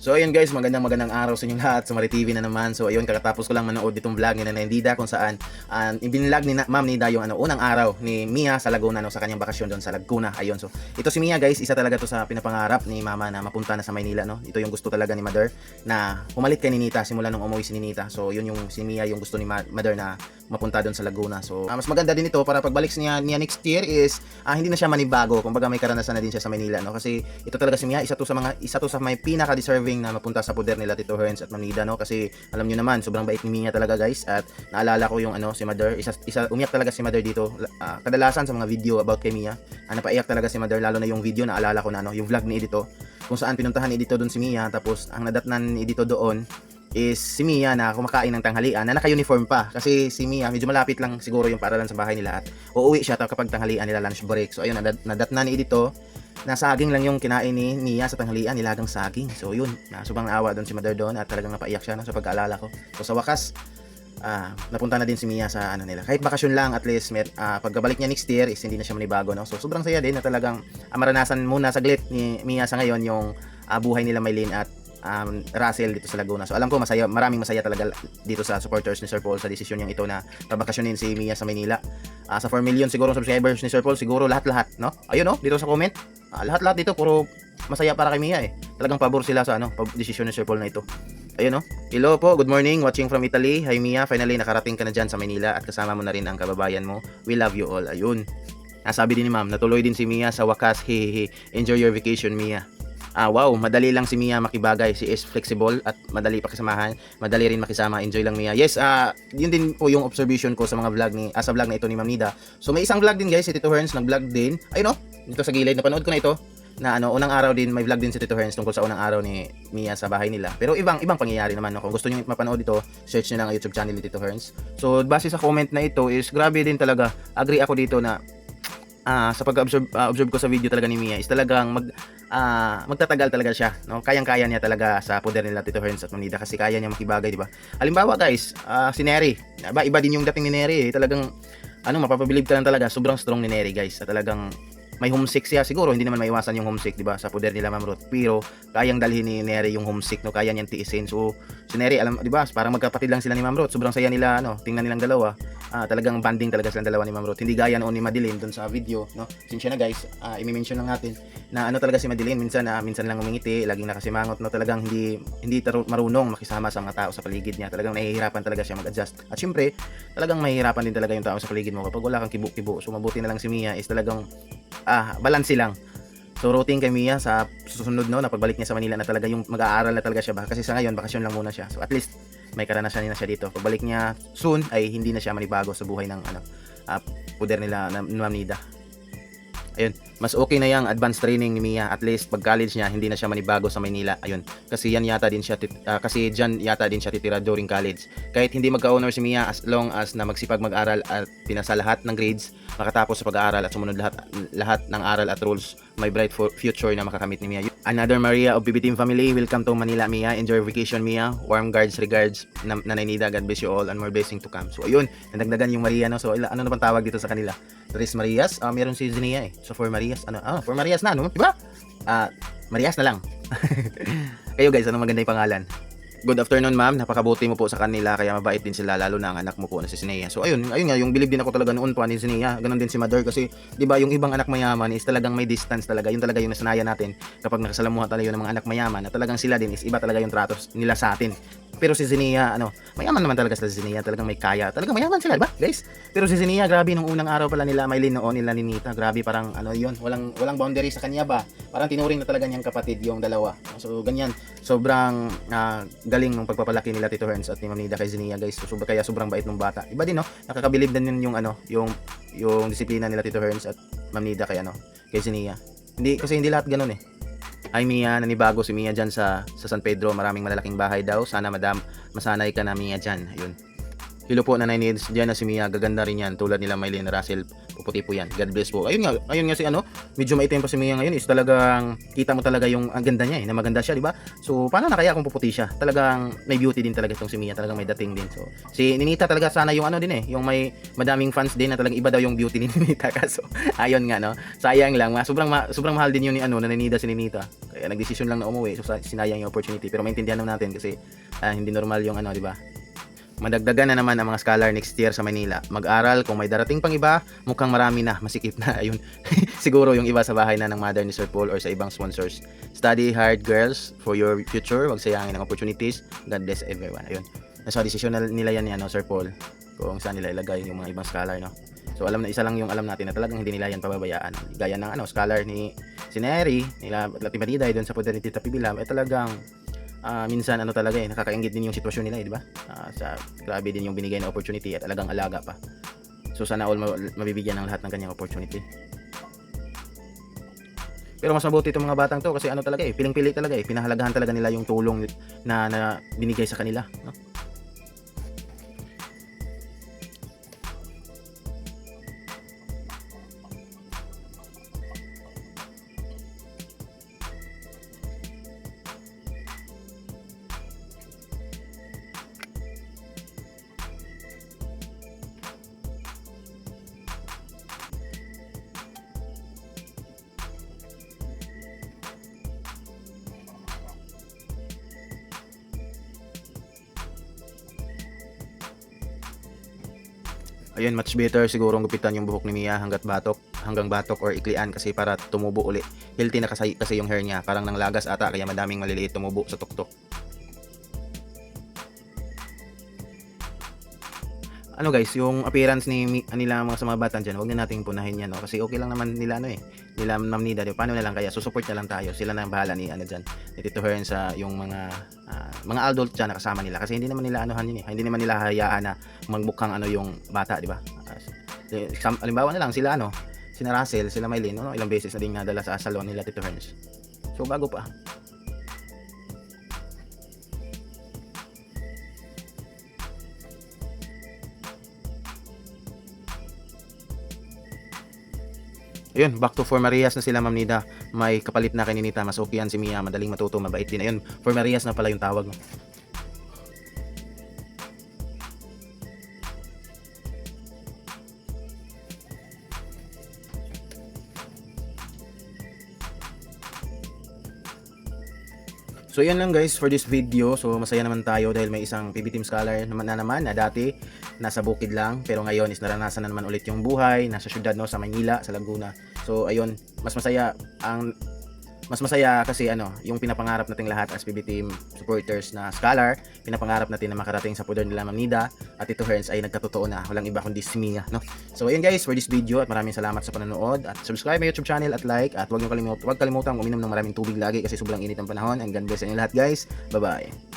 So ayun guys, magandang araw sa inyong lahat sa Mari TV na naman. So ayun, kakatapos ko lang manood itong vlog ni Nanay Dida kung saan ibinlog ni Ma'am Nida yung unang araw ni Mia sa Laguna sa kanyang bakasyon doon sa Laguna. Ayun, so ito si Mia guys, isa talaga to sa pinapangarap ni Mama na mapunta na sa Maynila, no. Ito yung gusto talaga ni Mother na humalit kay Ninita simula nung umuwi si Ninita. So yun yung si Mia yung gusto ni Mother na mapunta doon sa Laguna. So mas maganda din ito para pagbalik niya next year is hindi na siya manibago. Kumbaga may karanasan na din siya sa Maynila, no. Kasi ito talaga si Mia, isa to sa may pinaka deserving na mapunta sa poder nila Tito Herns at Ma'am Nida, no. Kasi alam niyo naman, sobrang bait ni Mia talaga guys. At naalala ko yung si Mother, isa umiyak talaga si Mother dito. Kadalasan sa mga video about kay Mia, napaiyak talaga si Mother, lalo na yung video na alala ko na yung vlog ni Edito kung saan pinuntahan ni Edito doon si Mia, tapos ang nadatnan ni Edito doon is si Mia na kumakain ng tanghalian na naka-uniform pa, kasi si Mia medyo malapit lang siguro yung paralan sa bahay nila at uuwi siya kapag tanghalian nila, lunch break. So ayun, nadatnan ni Edito na saging lang yung kinain ni Mia sa tanghalian, nilagang saging. So yun, sobrang naawa doon si Mother doon at talagang napaiyak siya, no, sa pag-aalala ko. So sa wakas, napunta na din si Mia sa nila. Kahit bakasyon lang, at least pagkabalik niya next year is hindi na siya manibago, no. So sobrang saya din na talagang maranasan muna saglit ni Mia sa ngayon yung buhay nila Maylin at Russell dito sa Laguna. So alam ko maraming masaya talaga dito sa supporters ni Sir Paul sa desisyon niyang ito na pabakasyonin si Mia sa Maynila. Sa 4 million siguro subscribers ni Sir Paul, siguro lahat-lahat, no? Ayun, no, dito sa comment, lahat-lahat dito puro masaya para kay Mia eh. Talagang pabor sila sa desisyon ni Sir Paul na ito. Ayun, no. Hello po, good morning, watching from Italy. Hi Mia, finally nakarating ka na dyan sa Maynila at kasama mo na rin ang kababayan mo. We love you all. Ayun. Sabi din ni Ma'am, natuloy din si Mia sa wakas. Hehehe. Enjoy your vacation, Mia. Wow, madali lang si Mia makibagay. She is flexible at madali pakisamahan. Madali rin makisama. Enjoy lang, Mia. Yes, yun din po yung observation ko sa mga vlog sa vlog na ito ni Ma'am Nida. So may isang vlog din guys, si Tito Herns nag-vlog din. Ayun, no, dito sa gilid, napanood ko na ito. Na unang araw din may vlog din si Tito Herns tungkol sa unang araw ni Mia sa bahay nila. Pero ibang pangyayari naman, no. Kung gusto niyo mapanood ito, search niyo lang ang YouTube channel ni Tito Herns. So base sa comment na ito is grabe din talaga. Agree ako dito na sa pag-observe ko sa video talaga ni Mia is talagang magtatagal talaga siya, no. Kayang-kaya niya talaga sa poder nila Tito Herns at Ma'am Nida kasi kaya niya makibagay, di ba? Halimbawa guys, si Neri, iba din yung dating ni Neri, talagang mapapabilib ka lang talaga, sobrang strong ni Neri guys. Talagang may homesick siya, siguro hindi naman maiwasan yung homesick, di ba, sa poder nila Ma'am Ruth, pero kayang dalhin ni Neri yung homesick, no, kaya niyang tiisin. So si Neri, di ba, parang magkapatid lang sila ni Ma'am Ruth, sobrang saya nila, tingnan nilang dalawa. Talagang banding talaga silang dalawa ni Ma'am Ruth. Hindi gaya noon ni Madeline doon sa video, no. Sinsya na guys, i-mention lang natin na talaga si Madeline, minsan lang umingiti, laging nakasimangot, no. Talagang hindi marunong makisama sa mga tao sa paligid niya. Talagang nahihirapan talaga siya mag-adjust. At syempre, talagang mahihirapan din talaga yung tao sa paligid mo kapag wala kang kibo-kibo. So mabuti na lang si Mia is talagang balanse lang. So routine kay Mia sa susunod, no, na pagbalik niya sa Manila na talaga yung mag-aaral na talaga siya, kasi sa ngayon bakasyon lang muna siya. So at least may karanasan na siya dito. Pagbalik niya soon ay hindi na siya manibago sa buhay ng poder nila na Ma'am Nida. Ayun, mas okay na yung advanced training ni Mia. At least pag college niya hindi na siya manibago sa Maynila. Ayun, kasi diyan yata din siya titira during college. Kahit hindi magka-honor si Mia, as long as na magsipag mag-aral at pinasa lahat ng grades, makatapos sa pag-aaral at sumunod lahat ng aral at rules, may bright future na makakamit ni Mia. Another Maria of BB Team family, welcome to Manila, Mia. Enjoy vacation, Mia. Warm regards, Nanay Nida. God bless you all and more blessing to come. So ayun, nadagdagan yung Maria, no. So ano na bang tawag dito sa kanila? 3 Marias, meron si Zenia eh. So 4 Marias, 4 Marias na, no? Diba? Marias na lang. Kayo guys, anong maganda yung pangalan? Good afternoon, ma'am. Napakabuti mo po sa kanila, kaya mabait din sila, lalo na ang anak mo po na si Sinea. So ayun nga, yung bilib din ako talaga noon pa ni Sinea. Ganon din si Mother, kasi 'di ba yung ibang anak mayaman is talagang may distance talaga. Yun talaga yung nasanayan natin kapag nakasalamuha tayo ng mga anak mayaman, na talagang sila din is iba talaga yung trato nila sa atin. Pero si Sinea, mayaman naman talaga sila si Sinea, talagang may kaya. Talagang mayaman sila, diba, guys? Pero si Sinea, grabe nung unang araw pala nila Maylin noon, nila Ninita, grabe, parang yun, walang boundary sa kanya ba? Parang tinuring na talaga niyang kapatid yung dalawa. So ganyan, sobrang galing ng pagpapalaki nila Tito Herns at ni Ma'am Nida kay Sinea, guys. So, kaya sobrang bait ng bata. Iba din, no? Nakakabilib din yung yung disiplina nila Tito Herns at Ma'am Nida kay Sinea. Kasi hindi lahat ganoon eh. Ay Mia, nanibago si Mia dyan sa San Pedro. Maraming malalaking bahay daw. Sana masanay ka na, Mia, dyan. Ayun. Hello po Nanay Nids, diyan na si Mia, gaganda rin yan tulad nila Mylene Russell, puputi po yan. God bless po. Ayun nga si ano, medyo maitim pa si Mia ngayon is talagang kita mo talaga yung ang ganda niya na maganda siya, di ba? So paano na kaya kung puputi siya? Talagang may beauty din talaga itong si Mia, talagang may dating din. So si Ninita talaga sana yung ano din yung may madaming fans din na talagang iba daw yung beauty ni Ninita kaso ayun nga no. Sayang lang, sobrang mahal din yun ni ano, naninida si Ninita. Kaya nagdesisyon lang na umuwi, so sinayang yung opportunity. Pero maintindihan naman natin kasi hindi normal yung ano, di ba? Madagdagan na naman ang mga scholar next year sa Manila. Mag-aral, kung may darating pang iba, mukhang marami na, masikip na. Ayun, siguro yung iba sa bahay na ng mother ni Sir Paul or sa ibang sponsors. Study hard, girls, for your future. Huwag sayangin ang opportunities. God bless everyone. Ayun, nasa desisyon nila yan Sir Paul, kung saan nila ilagay yung mga ibang scholar, no? So alam na, isa lang yung alam natin na talagang hindi nila yan pababayaan. Gaya ng scholar ni Sineri, nila Latimanida doon sa poder ni Tita Pibilam, talagang minsan talaga nakakainggit din yung sitwasyon nila, di ba? Sa grabe din yung binigay na opportunity at alagang alaga pa. So sana all mabibigyan ng lahat ng kanyang opportunity. Pero mas mabuti itong mga batang to kasi talaga piling-pili talaga pinahalagahan talaga nila yung tulong na binigay sa kanila, no? Ayun, much better siguro gupitan yung buhok ni Mia hanggang batok or iklian kasi para tumubo uli. Healthy na kasi yung hair niya, parang nang lagas ata kaya madaming maliliit tumubo sa tuktok. Ano guys, yung appearance nila mga sa mga bata diyan, wag na nating punahin yan, no? Kasi okay lang naman nila nila Ma'am Nida, paano na lang kaya susupport na lang tayo. Sila na ang bahala ni diyan. Ni Tito Hern sa yung mga adult diyan na kasama nila kasi hindi naman nila hindi naman nila hayaan na magmukhang yung bata, di ba? Halimbawa na lang sila sina Russell, sila Mylene, ilang beses na din nadala sa salon nila Tito Hern. So bago pa. Ayun, back to For Marias na sila Ma'am Nida. May kapalit na kay Ninita, mas okay yan si Mia, madaling matuto, mabait din. Ayun, For Marias na pala yung tawag, no? So yan lang guys for this video. So masaya naman tayo dahil may isang PB Team Scholar naman na dati nasa bukid lang pero ngayon is naranasan na naman ulit yung buhay nasa syudad, no, sa Maynila, sa Laguna. So ayun, mas masaya kasi yung pinapangarap nating lahat as PB Team supporters na scholar, pinapangarap natin na makarating sa poder nila Ma'am Nida at Tito Herns ay nagkatotoo na, walang iba kundi si Mia, no? So ayun guys for this video at maraming salamat sa panonood at subscribe my YouTube channel at like at huwag kalimutan uminom ng maraming tubig lagi kasi sobrang init ang panahon. And God bless sa inyo lahat guys. Bye bye.